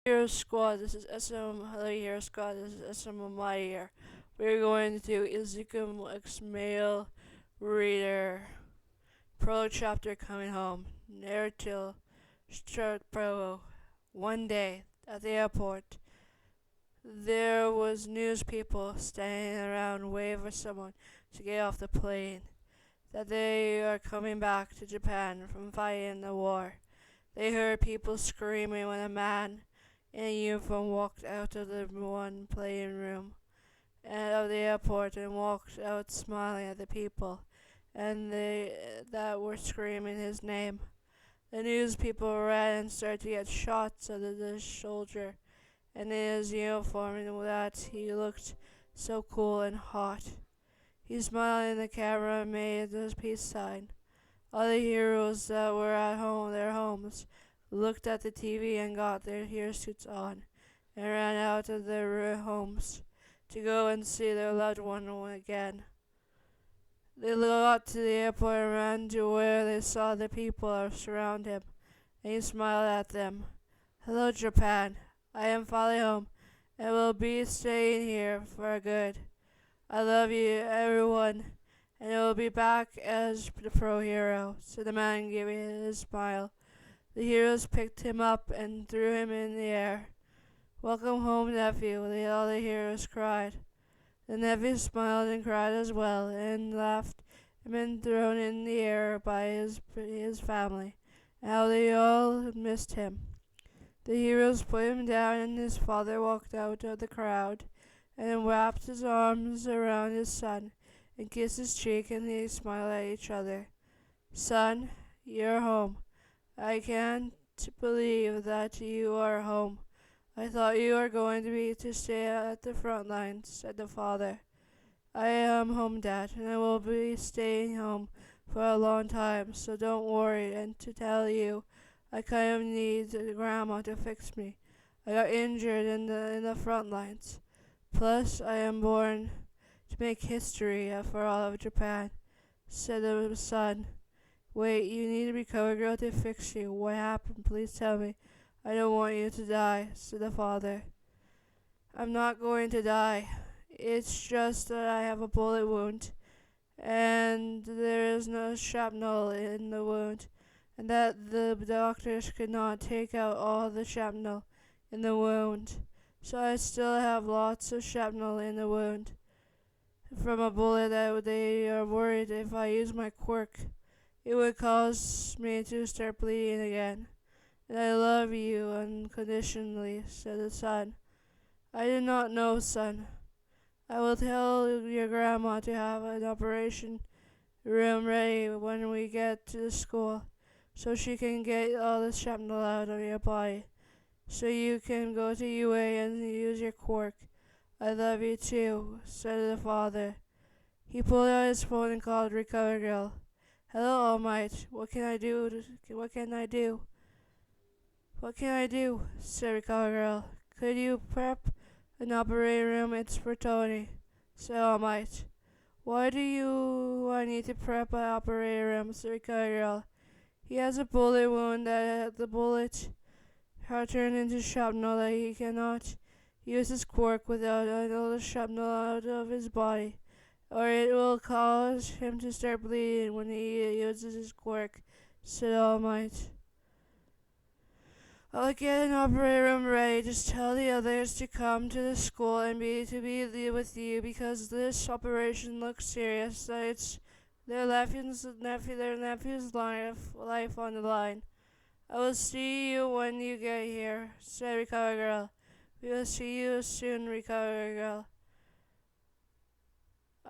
Hero Squad, this is SM. Hello, Hero Squad, this is SM of my year. We're going to do Izuku X Male Reader Prologue Chapter Coming Home. Narrative Start Prologue. One day, at the airport, there was news people standing around waiting for someone to get off the plane. That they are coming back to Japan from fighting the war. They heard people screaming when a man in a uniform walked out of the one playing room and of the airport and walked out smiling at the people and they that were screaming his name. The news people ran and started to get shots of the soldier and in his uniform and that he looked so cool and hot. He smiled in the camera and made the peace sign. All the heroes that were at their homes, looked at the TV and got their hero suits on, and ran out of their homes to go and see their loved one again. They got to the airport and ran to where they saw the people surround him, and he smiled at them. Hello, Japan. I am finally home, and will be staying here for good. I love you, everyone, and I will be back as the pro hero, said the man, giving his smile. The heroes picked him up and threw him in the air. Welcome home, nephew, all the heroes cried. The nephew smiled and cried as well, and laughed and been thrown in the air by his family, and how they all missed him. The heroes put him down, and his father walked out of the crowd, and wrapped his arms around his son, and kissed his cheek, and they smiled at each other. Son, you're home. I can't believe that you are home. I thought you were going to stay at the front lines, said the father. I am home, Dad, and I will be staying home for a long time, so don't worry. And to tell you, I kind of need Grandma to fix me. I got injured in the front lines. Plus, I am born to make history for all of Japan, said the son. Wait, you need a recovery girl to fix you. What happened? Please tell me. I don't want you to die, said the father. I'm not going to die. It's just that I have a bullet wound, and there is no shrapnel in the wound, and that the doctors could not take out all the shrapnel in the wound. So I still have lots of shrapnel in the wound from a bullet that they are worried if I use my quirk, it would cause me to start bleeding again. And I love you unconditionally, said the son. I did not know, son. I will tell your grandma to have an operation room ready when we get to the school, so she can get all the shrapnel out of your body, so you can go to UA and use your quirk. I love you too, said the father. He pulled out his phone and called Recovery Girl. Hello, All Might. What can I do? What can I do? What can I do? Said Recovery Girl. Could you prep an operating room? It's for Tony, said All Might. Why do I need to prep an operating room? Said Recovery Girl. He has a bullet wound that the bullet had turned into shrapnel that he cannot use his quirk without all the shrapnel out of his body, or it will cause him to start bleeding when he uses his quirk, said All Might. I'll get an operating room ready. Just tell the others to come to the school and be with you because this operation looks serious. That it's their nephew's life on the line. I will see you when you get here, said Recovery Girl. We will see you soon, Recovery Girl.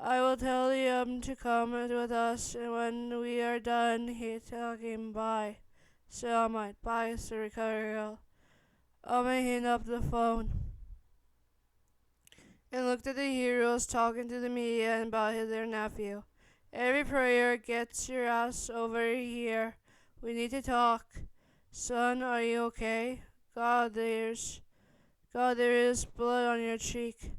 I will tell them to come with us, and when we are done talking, bye. Said All Might. Bye, said Recovery Girl. All Might hung up the phone and looked at the heroes talking to the media about their nephew. Every prayer gets your ass over here. We need to talk. Son, are you okay? God, there is blood on your cheek.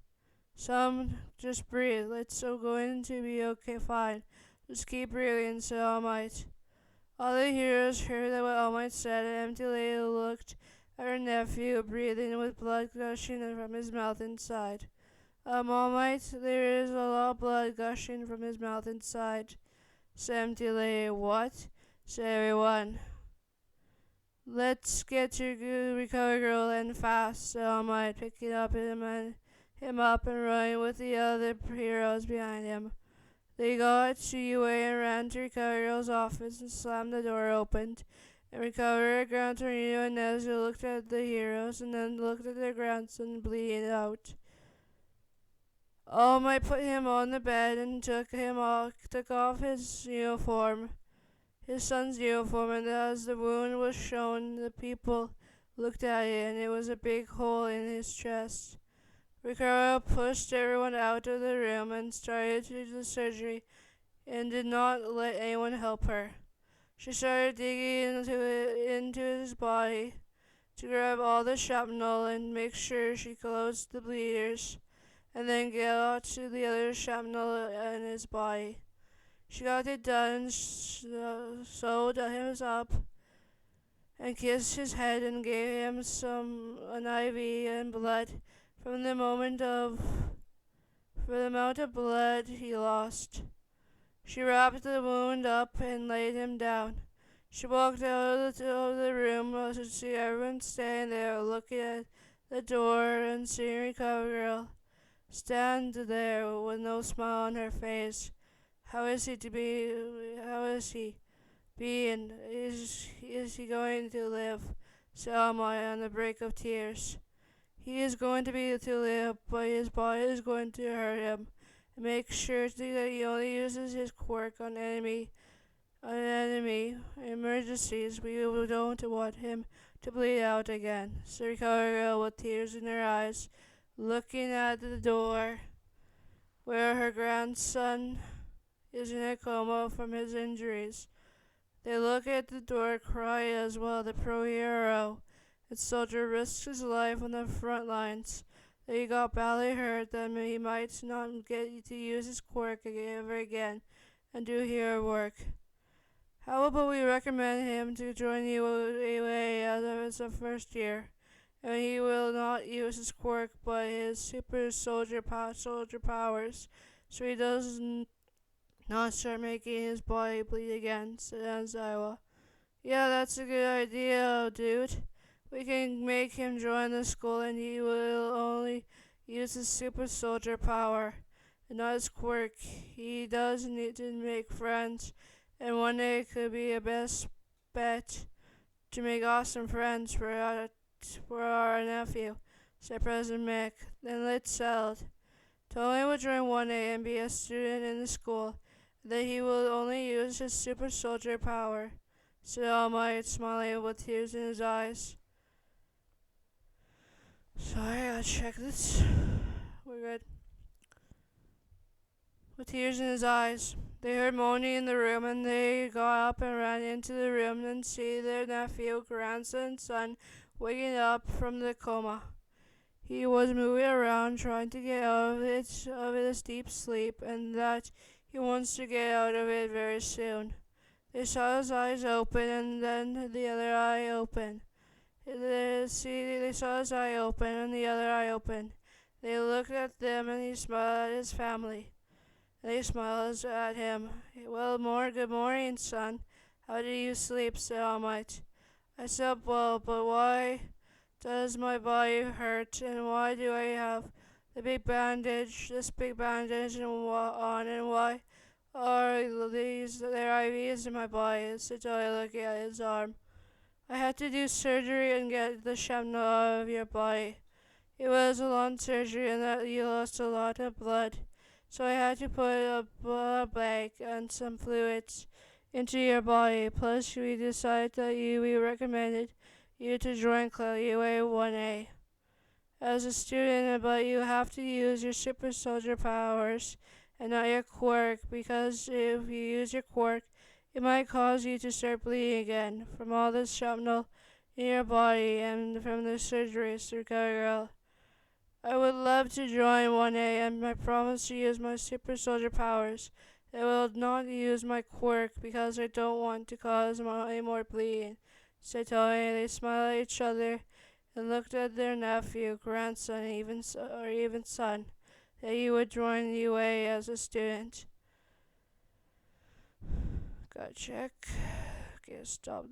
Some just breathe. It's going to be okay, fine. Just keep breathing, said All Might. All the heroes heard what All Might said, and emptily looked her nephew, breathing with blood gushing from his mouth inside. All Might, there is a lot of blood gushing from his mouth inside. Sam Delay, what? Said everyone. Let's get to recover girl and fast, said All Might, picking up him up and running with the other heroes behind him. They got to UA and ran to Recover Girl's office and slammed the door open. And Recover, Ground Tornado, and Nezu looked at the heroes and then looked at their grandson bleeding out. All Might put him on the bed and took off his uniform, his son's uniform, and as the wound was shown, the people looked at it, and it was a big hole in his chest. Ricardo pushed everyone out of the room and started to do the surgery and did not let anyone help her. She started digging into his body to grab all the shrapnel and make sure she closed the bleeders, and then get out to the other shrapnel in his body. She got it done, sewed him up, and kissed his head and gave him an IV and blood from the amount of blood he lost. She wrapped the wound up and laid him down. She walked out of the room to see everyone standing there looking at the door and seeing Recover Girl stand there with no smile on her face. How is he being? Is he going to live? Said All Might on the brink of tears. He is going to live, but his body is going to hurt him. And make sure that he only uses his quirk on enemy emergencies. We don't want him to bleed out again. So Recover Girl, with tears in her eyes, looking at the door where her grandson is in a coma from his injuries. They look at the door, cry as well. The pro hero and soldier risks his life on the front lines. That he got badly hurt, that he might not get to use his quirk ever again and do hero work. How about we recommend him to join UA as a first year, and he will not use his quirk but his super soldier powers, so he does not start making his body bleed again, said Anzawa. Yeah, that's a good idea, dude. We can make him join the school and he will only use his super soldier power and not his quirk. He does need to make friends, and one day it could be a best bet to make awesome friends for our nephew, said President Mick. Then let's sell it. Tony will join 1A and be a student in the school. That he will only use his super soldier power, said All Might, smiling with tears in his eyes. Sorry, I gotta check this. We're good. With tears in his eyes, they heard moaning in the room, and they got up and ran into the room and see their nephew, grandson, and son waking up from the coma. He was moving around, trying to get out of his deep sleep, and that he wants to get out of it very soon. They saw his eyes open, and then the other eye open. They saw his eye open and the other eye open. They looked at them, and he smiled at his family. They smiled at him. Well, good morning, son. How did you sleep? Said All Might. I slept well, but why does my body hurt, and why do I have this big bandage on, and why are there IVs in my body? Said Joey, looking at his arm. I had to do surgery and get the shrapnel out of your body. It was a long surgery, and that you lost a lot of blood. So I had to put a blood bag and some fluids into your body. Plus, we decided that we recommended you to join UA 1A as a student, but you have to use your super soldier powers and not your quirk, because if you use your quirk, it might cause you to start bleeding again from all the shrapnel in your body and from the surgeries to Recover Girl. I would love to join 1A, and I promise to use my super soldier powers. I will not use my quirk because I don't want to cause any more bleeding, said Tony. They smiled at each other and looked at their nephew, grandson, or even son, that he would join the UA as a student. Gotta check. Okay, stop